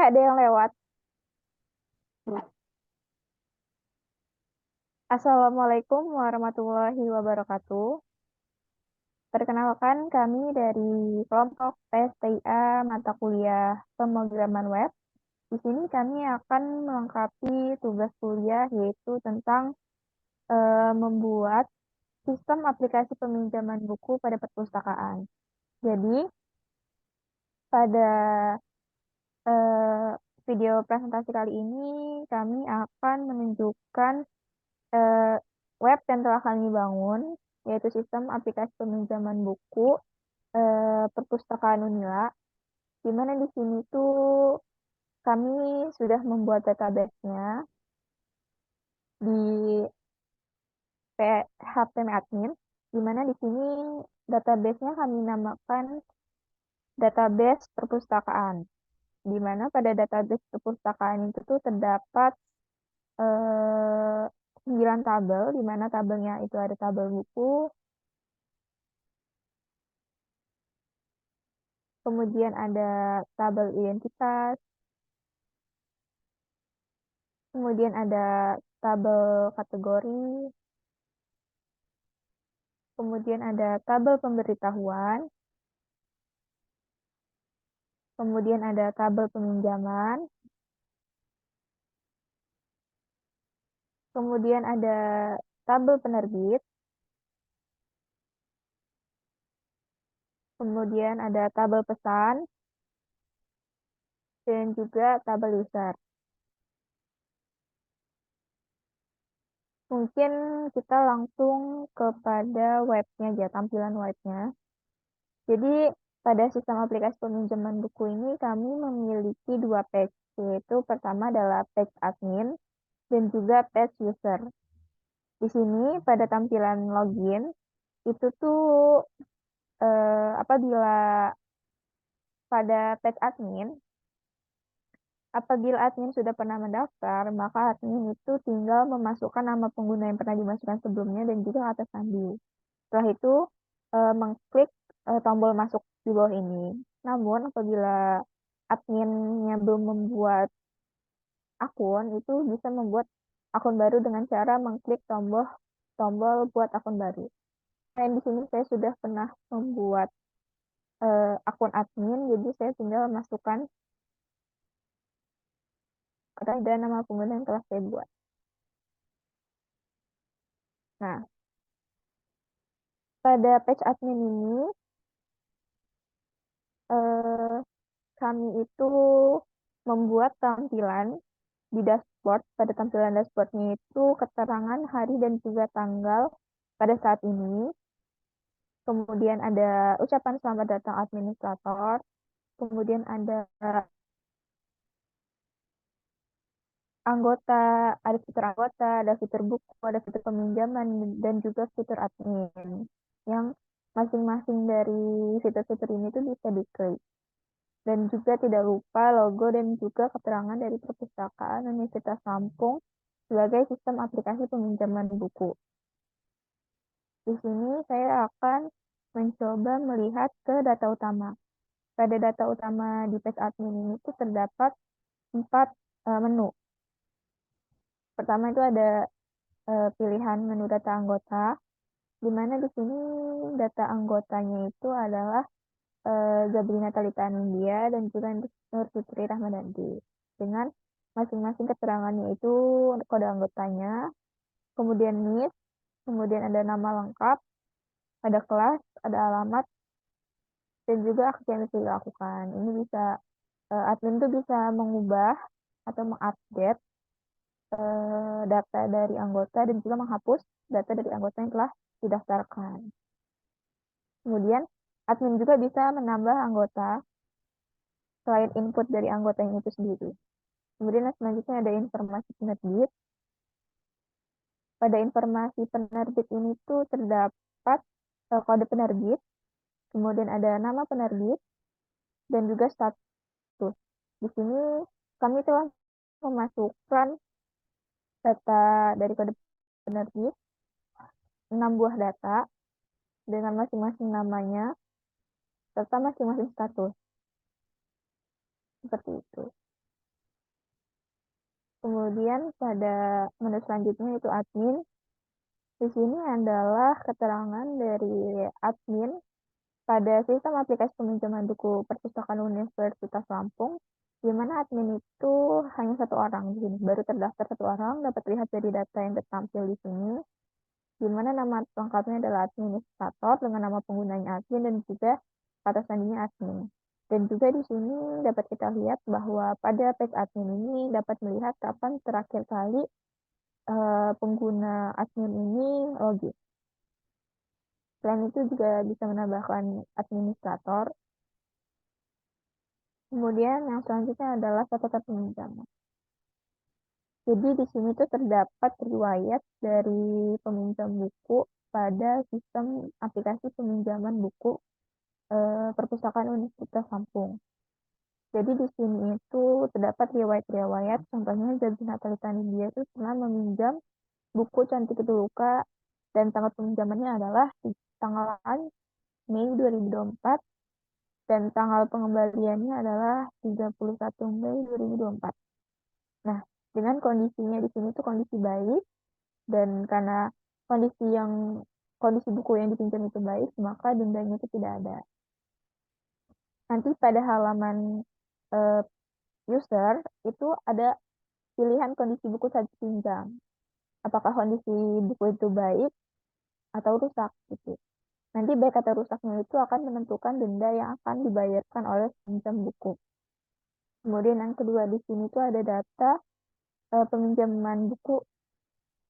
ada yang lewat. Assalamualaikum warahmatullahi wabarakatuh. Perkenalkan kami dari kelompok PSTIA mata kuliah pemrograman web. Di sini kami akan melengkapi tugas kuliah yaitu tentang membuat sistem aplikasi peminjaman buku pada perpustakaan. Jadi pada eh, video presentasi kali ini kami akan menunjukkan eh, web yang telah kami bangun, yaitu sistem aplikasi peminjaman buku perpustakaan Unila, di mana di sini tuh kami sudah membuat database-nya di PHP Admin, di mana di sini database-nya kami namakan database perpustakaan, di mana pada database perpustakaan itu tuh terdapat eh, 9 tabel, di mana tabelnya itu ada tabel buku, kemudian ada tabel identitas, kemudian ada tabel kategori, kemudian ada tabel pemberitahuan, kemudian ada tabel peminjaman, kemudian ada tabel penerbit, kemudian ada tabel pesan, dan juga tabel user. Mungkin kita langsung kepada webnya aja, tampilan webnya. Jadi pada sistem aplikasi peminjaman buku ini kami memiliki dua page, yaitu pertama adalah page admin dan juga page user. Di sini pada tampilan login itu tuh apabila pada page admin, apabila admin sudah pernah mendaftar, maka admin itu tinggal memasukkan nama pengguna yang pernah dimasukkan sebelumnya dan juga kata sandi. Setelah itu mengklik tombol masuk di bawah ini. Namun apabila adminnya belum membuat akun, itu bisa membuat akun baru dengan cara mengklik tombol tombol buat akun baru. Dan di sini saya sudah pernah membuat akun admin, jadi saya tinggal masukkan dan nama pengguna yang telah saya buat. Nah, pada page admin ini eh, kami itu membuat tampilan di dashboard. Pada tampilan dashboardnya itu keterangan hari dan juga tanggal pada saat ini. Kemudian ada ucapan selamat datang administrator. Kemudian ada anggota, ada fitur anggota, ada fitur buku, ada fitur peminjaman, dan juga fitur admin. Yang masing-masing dari fitur-fitur ini tuh bisa diklik. Dan juga tidak lupa logo dan juga keterangan dari perpustakaan Universitas Lampung sebagai sistem aplikasi peminjaman buku. Di sini saya akan mencoba melihat ke data utama. Pada data utama di page admin ini tuh terdapat 4 menu. Pertama itu ada pilihan menu data anggota, di mana di sini data anggotanya itu adalah Zabrina Talita India dan juga Nur Fitri Rahmadandi. Dengan masing-masing keterangannya itu kode anggotanya, kemudian NIS, kemudian ada nama lengkap, ada kelas, ada alamat, dan juga aksi yang bisa dilakukan. Ini bisa admin tuh bisa mengubah atau mengupdate data dari anggota dan juga menghapus data dari anggota yang telah didaftarkan. Kemudian admin juga bisa menambah anggota selain input dari anggota yang itu sendiri. Kemudian selanjutnya ada informasi penerbit. Pada informasi penerbit ini tuh terdapat kode penerbit, kemudian ada nama penerbit, dan juga status. Di sini kami telah memasukkan data dari kode penerbit, 6 buah data dengan masing-masing namanya, serta masing-masing status. Seperti itu. Kemudian pada menu selanjutnya itu admin. Di sini adalah keterangan dari admin pada sistem aplikasi peminjaman buku perpustakaan Universitas Lampung, di mana admin itu hanya satu orang di sini, baru terdaftar satu orang, dapat lihat dari data yang tertampil di sini, di mana nama lengkapnya adalah administrator dengan nama penggunanya admin dan juga kata sandinya admin. Dan juga di sini dapat kita lihat bahwa pada page admin ini dapat melihat kapan terakhir kali pengguna admin ini login. Selain itu juga bisa menambahkan administrator. Kemudian yang selanjutnya adalah catatan peminjaman. Jadi di sini tuh terdapat riwayat dari peminjam buku pada sistem aplikasi peminjaman buku perpustakaan Universitas Lampung. Jadi di sini itu terdapat riwayat-riwayat, contohnya Zabi Natalita Nindya itu pernah meminjam buku Cantik Itu Luka dan tanggal peminjamannya adalah tanggal Mei 2024 dan tanggal pengembaliannya adalah 31 Mei 2024. Nah, dengan kondisinya di sini tuh kondisi baik dan karena kondisi buku yang dipinjam itu baik, maka dendanya itu tidak ada. Nanti pada halaman uh, user itu ada pilihan kondisi buku saat dipinjam. Apakah kondisi buku itu baik atau rusak gitu. Nanti baik atau rusaknya itu akan menentukan denda yang akan dibayarkan oleh peminjam buku. Kemudian yang kedua di sini tuh ada data peminjaman buku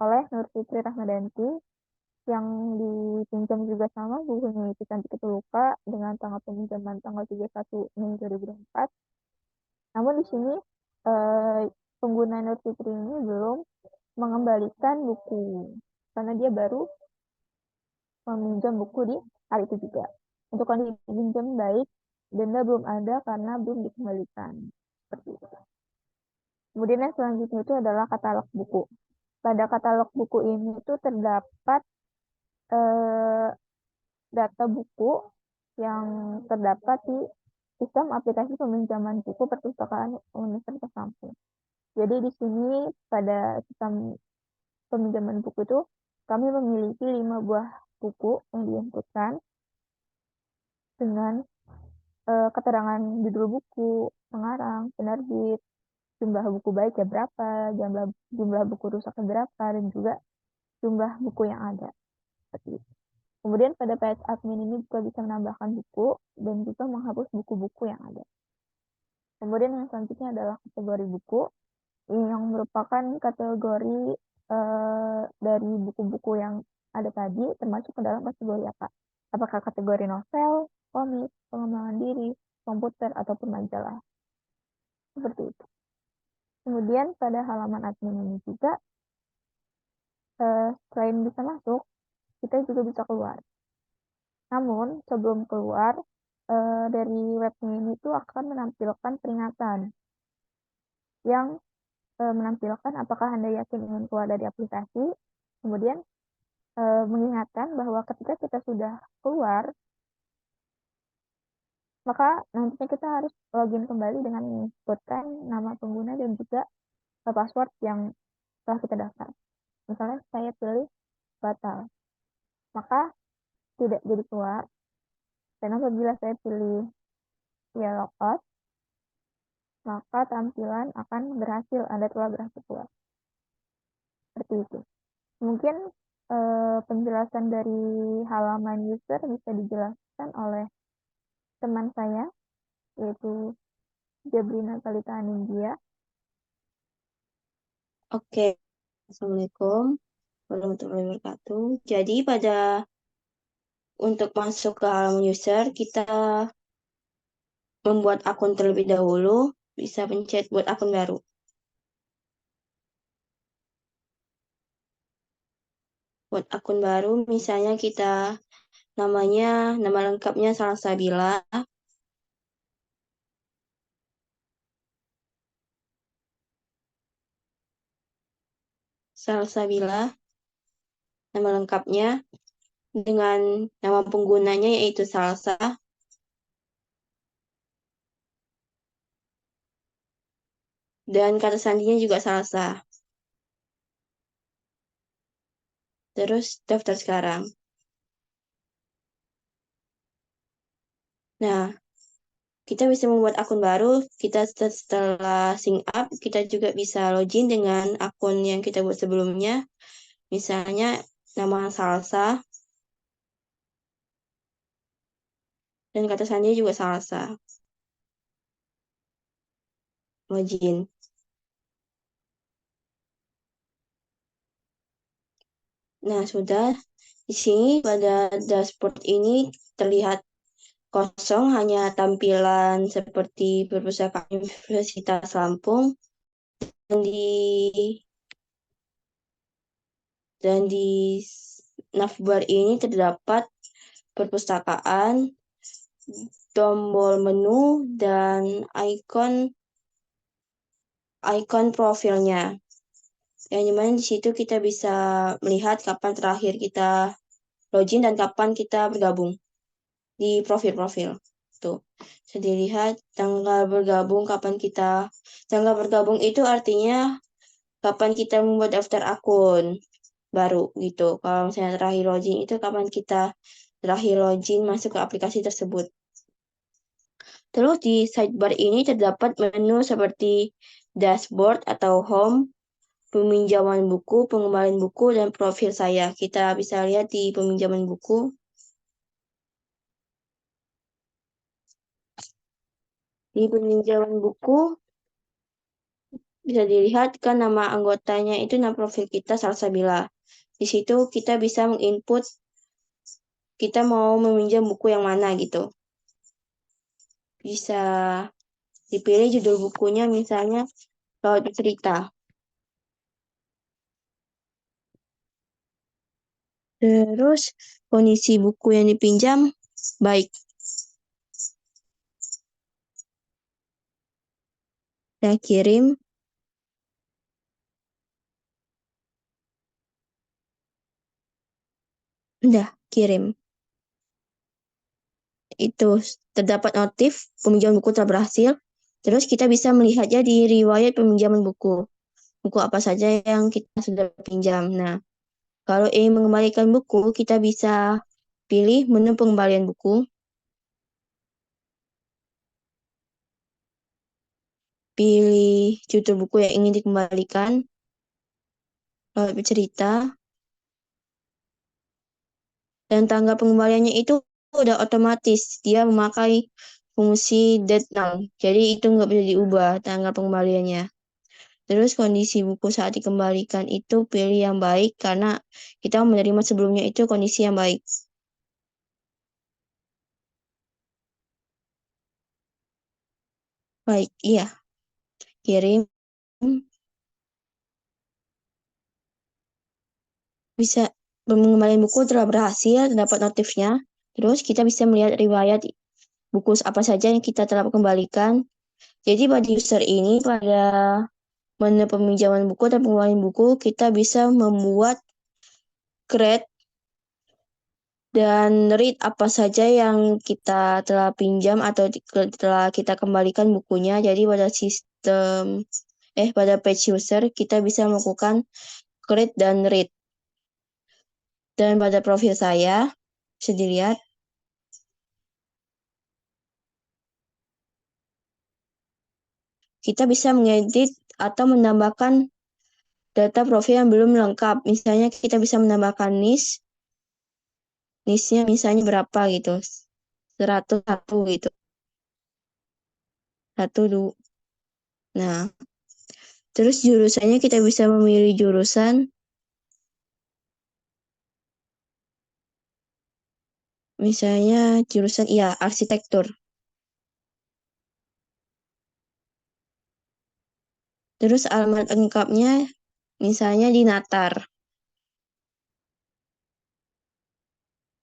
oleh Nur Fitri Rahmadanti yang dipinjam juga sama bukunya itu Cantik Itu Luka dengan tanggal peminjaman tanggal 31 Mei 2024. Namun di sini eh, pengguna Nur Fitri ini belum mengembalikan buku karena dia baru meminjam buku di hari itu juga. Untuk kondisi pinjam baik, denda belum ada karena belum dikembalikan. Seperti itu. Kemudian yang selanjutnya itu adalah katalog buku. Pada katalog buku ini itu terdapat eh, data buku yang terdapat di sistem aplikasi peminjaman buku perpustakaan Universitas Lampung. Jadi di sini pada sistem peminjaman buku itu kami memiliki 5 buah buku yang diinputkan dengan keterangan judul buku, pengarang, penerbit, jumlah buku baik ya berapa, jumlah buku rusaknya berapa, dan juga jumlah buku yang ada. Seperti itu. Kemudian pada page admin ini juga bisa menambahkan buku dan juga menghapus buku-buku yang ada. Kemudian yang selanjutnya adalah kategori buku yang merupakan kategori dari buku-buku yang ada tadi termasuk ke dalam kategori apa? Apakah kategori novel, komik, pengembangan diri, komputer, ataupun majalah. Seperti itu. Kemudian pada halaman admin ini juga selain bisa masuk, kita juga bisa keluar. Namun sebelum keluar dari webnya ini tuh akan menampilkan peringatan yang menampilkan apakah Anda yakin ingin keluar dari aplikasi, kemudian mengingatkan bahwa ketika kita sudah keluar, maka nantinya kita harus login kembali dengan menyebutkan nama pengguna dan juga password yang telah kita daftar. Misalnya saya pilih batal, maka tidak jadi keluar. Dan apabila saya pilih ya logout, maka tampilan akan berhasil, Anda telah berhasil keluar. Seperti itu. Mungkin penjelasan dari halaman user bisa dijelaskan oleh teman saya, yaitu Jabrina Talita Anindya. Oke, Assalamualaikum warahmatullahi wabarakatuh. Jadi untuk masuk ke halaman user, kita membuat akun terlebih dahulu, bisa pencet buat akun baru. Buat akun baru, misalnya nama lengkapnya Salsabila. Salsabila, nama lengkapnya dengan nama penggunanya yaitu Salsa. Dan kata sandinya juga salsa. Terus daftar sekarang. Nah, kita bisa membuat akun baru. Kita setelah sync up, kita juga bisa login dengan akun yang kita buat sebelumnya. Misalnya nama salsa dan kata sandinya juga salsa. Login. Nah, sudah. Di sini pada dashboard ini terlihat kosong, hanya tampilan seperti perpustakaan Universitas Lampung. Dan di navbar ini terdapat perpustakaan, tombol menu, dan ikon profilnya. Yang dimana di situ kita bisa melihat kapan terakhir kita login dan kapan kita bergabung di profil-profil. Tuh, bisa dilihat tanggal bergabung, tanggal bergabung itu artinya kapan kita membuat daftar akun baru gitu. Kalau misalnya terakhir login itu kapan kita terakhir login masuk ke aplikasi tersebut. Terus di sidebar ini terdapat menu seperti dashboard atau home, peminjaman buku, pengembalian buku, dan profil saya. Kita bisa lihat di peminjaman buku. Di peminjaman buku bisa dilihat kan nama anggotanya itu nama profil kita Salsabila. Di situ kita bisa menginput kita mau meminjam buku yang mana gitu. Bisa dipilih judul bukunya misalnya Laut Cerita. Terus kondisi buku yang dipinjam baik. Saya kirim. Udah, kirim. Itu terdapat notif peminjaman buku telah berhasil. Terus kita bisa melihatnya di riwayat peminjaman buku. Buku apa saja yang kita sudah pinjam. Nah, kalau ingin mengembalikan buku, kita bisa pilih menu pengembalian buku. Pilih judul buku yang ingin dikembalikan. Lalu bercerita. Dan tanggal pengembaliannya itu udah otomatis. Dia memakai fungsi date now. Jadi itu nggak bisa diubah tanggal pengembaliannya. Terus kondisi buku saat dikembalikan itu pilih yang baik karena kita menerima sebelumnya itu kondisi yang baik. Baik, iya. Kirim. Bisa pengembalian buku telah berhasil, dapat notifnya. Terus kita bisa melihat riwayat buku apa saja yang kita telah kembalikan. Jadi pada user ini, pada menu peminjaman buku dan pengembalian buku, kita bisa membuat create dan read apa saja yang kita telah pinjam atau telah kita kembalikan bukunya. Jadi pada page user kita bisa melakukan create dan read. Dan pada profil saya bisa dilihat kita bisa mengedit atau menambahkan data profil yang belum lengkap. Misalnya kita bisa menambahkan niche-nya misalnya berapa gitu. 101 gitu. 1, 2. Nah, terus jurusannya kita bisa memilih jurusan. Misalnya jurusan arsitektur. Terus alamat lengkapnya misalnya di Natar.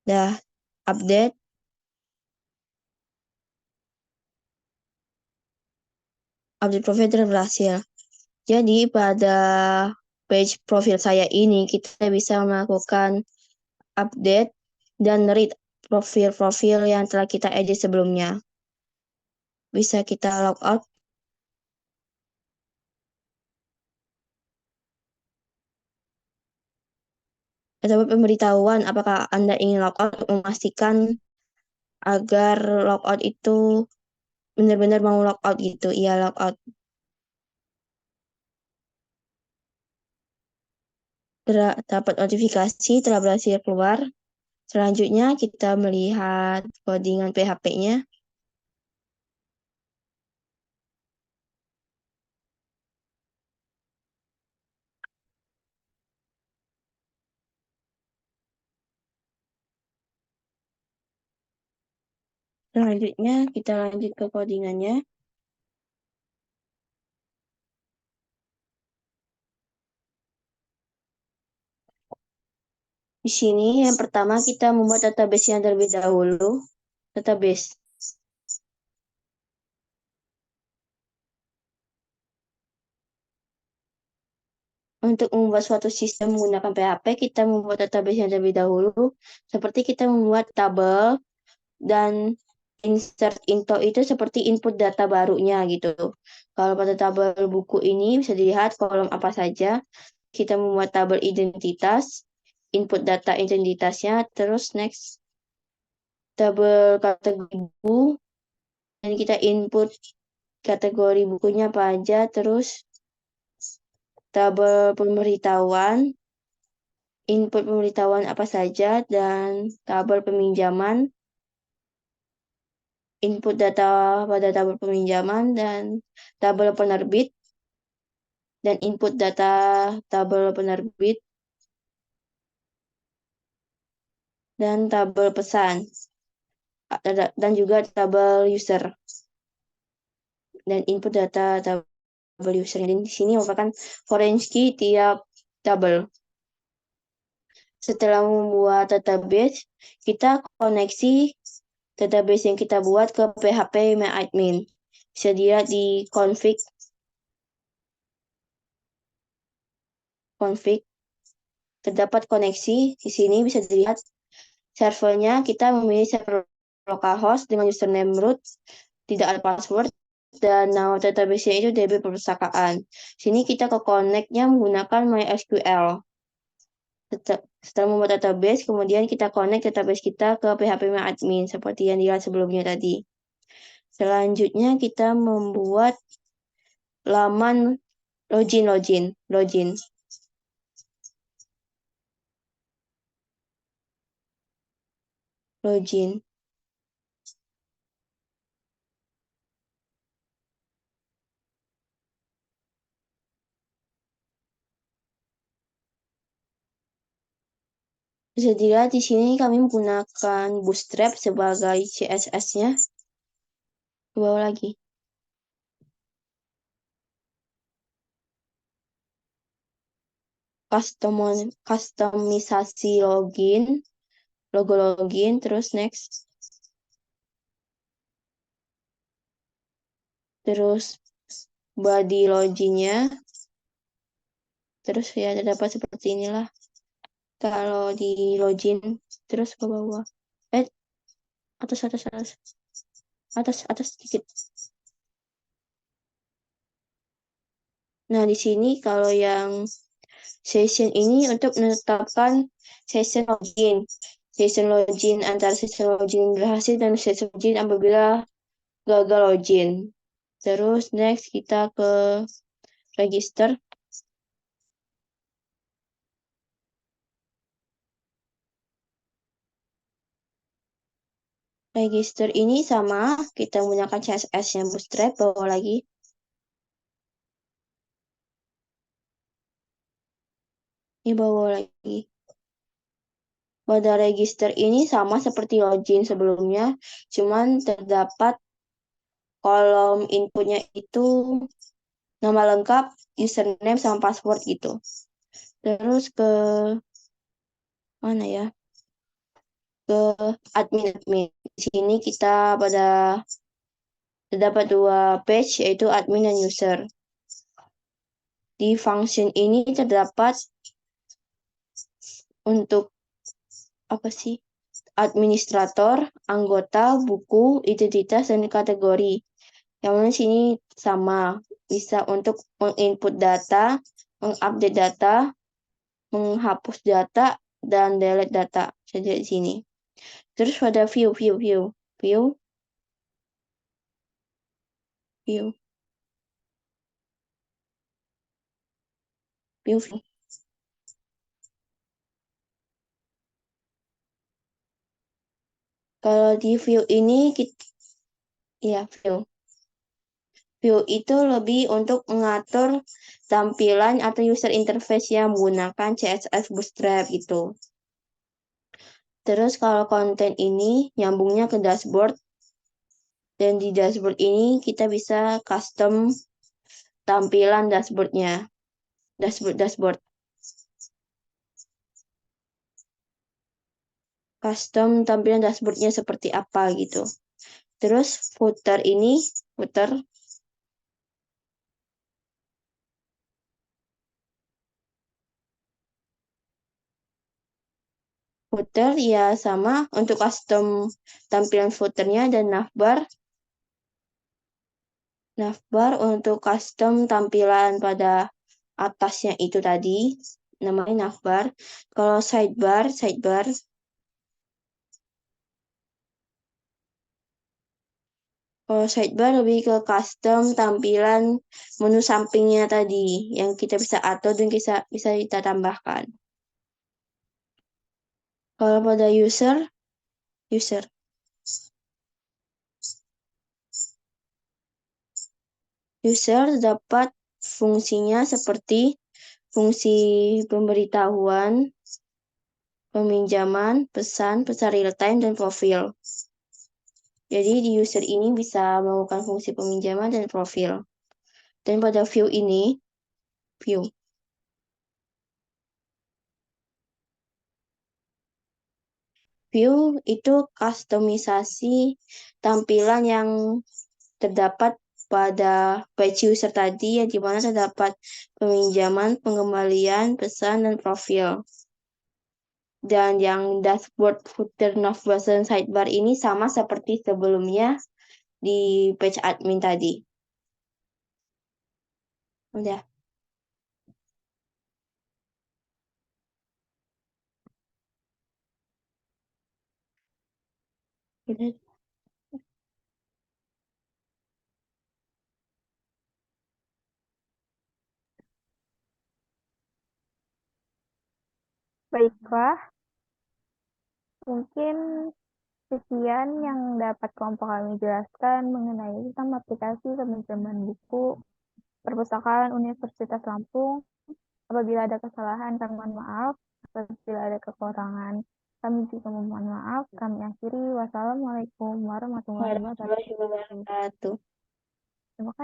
Dah update profil telah berhasil. Jadi pada page profil saya ini kita bisa melakukan update dan read profil-profil yang telah kita edit sebelumnya. Bisa kita log out. atau pemberitahuan apakah Anda ingin logout untuk memastikan agar logout itu benar-benar mau logout gitu. Iya, logout. Dapat notifikasi telah berhasil keluar. Selanjutnya kita melihat codingan PHP-nya. Selanjutnya kita lanjut ke codingannya. Di sini yang pertama kita membuat database-nya terlebih dahulu. Database. Untuk membuat suatu sistem menggunakan PHP, kita membuat database-nya terlebih dahulu. Seperti kita membuat tabel dan insert into itu seperti input data barunya gitu. Kalau pada tabel buku ini bisa dilihat kolom apa saja. Kita membuat tabel identitas, input data identitasnya, terus next tabel kategori buku, dan kita input kategori bukunya apa aja, terus tabel pemberitahuan, input pemberitahuan apa saja, dan tabel peminjaman, input data pada tabel peminjaman, dan tabel penerbit, dan input data tabel penerbit, dan tabel pesan, dan juga tabel user, dan input data tabel user. Dan di sini merupakan foreign key tiap tabel. Setelah membuat database, kita koneksi database yang kita buat ke PHP MyAdmin. Bisa dilihat di config. Terdapat koneksi. Di sini bisa dilihat servernya. Kita memilih server localhost dengan username root, tidak ada password, dan nama database-nya itu DB perpustakaan. Sini kita ke connect-nya menggunakan MySQL. Setelah membuat database, kemudian kita connect database kita ke PHP MyAdmin seperti yang dilihat sebelumnya tadi. Selanjutnya kita membuat laman login. Bisa dilihat di sini kami menggunakan Bootstrap sebagai CSS-nya. Ke bawah lagi. Customisasi login, logo login, terus next. Terus body loginnya. Terus ya terdapat seperti inilah. Kalau di login, terus ke bawah. Atas sedikit. Nah, di sini kalau yang session ini untuk menetapkan session login. Session login antara session login berhasil dan session login apabila gagal login. Terus next kita ke register. Register ini sama, kita menggunakan CSS yang Bootstrap, bawah lagi. Ini bawah lagi. Pada register ini sama seperti login sebelumnya, cuman terdapat kolom inputnya itu nama lengkap, username, sama password gitu. Terus ke mana ya? Ke admin. Di sini kita terdapat dua page, yaitu admin dan user. Di function ini terdapat untuk apa sih? Administrator, anggota, buku, identitas, dan kategori. Yang mana sini sama, bisa untuk menginput data, mengupdate data, menghapus data, dan delete data. Saya lihat di sini. Terus pada view, view. Kalau di view ini ya view. View itu lebih untuk mengatur tampilan atau user interface yang menggunakan CSS Bootstrap gitu. Terus kalau konten ini nyambungnya ke dashboard, dan di dashboard ini kita bisa custom tampilan dashboardnya. Dashboard. Custom tampilan dashboardnya seperti apa gitu. Terus footer ini, footer ya sama untuk custom tampilan footernya, dan navbar untuk custom tampilan pada atasnya itu tadi namanya navbar. Kalau sidebar lebih ke custom tampilan menu sampingnya tadi yang kita bisa atur dan bisa kita tambahkan. Kalau pada user dapat fungsinya seperti fungsi pemberitahuan, peminjaman, pesan real time, dan profil. Jadi di user ini bisa melakukan fungsi peminjaman dan profil. Dan pada view ini, view itu kustomisasi tampilan yang terdapat pada page user tadi, yang dimana terdapat peminjaman, pengembalian, pesan, dan profil. Dan yang dashboard, footer, navbar, dan sidebar ini sama seperti sebelumnya di page admin tadi. Udah. Udah. Baiklah, mungkin sekian yang dapat kelompok kami jelaskan mengenai tentang aplikasi peminjaman buku Perpustakaan Universitas Lampung. Apabila ada kesalahan, kami mohon maaf. Apabila ada kekurangan, kami juga mohon maaf. Kami akhiri. Wassalamualaikum warahmatullahi Warahmatullahi wabarakatuh. wabarakatuh. Terima kasih.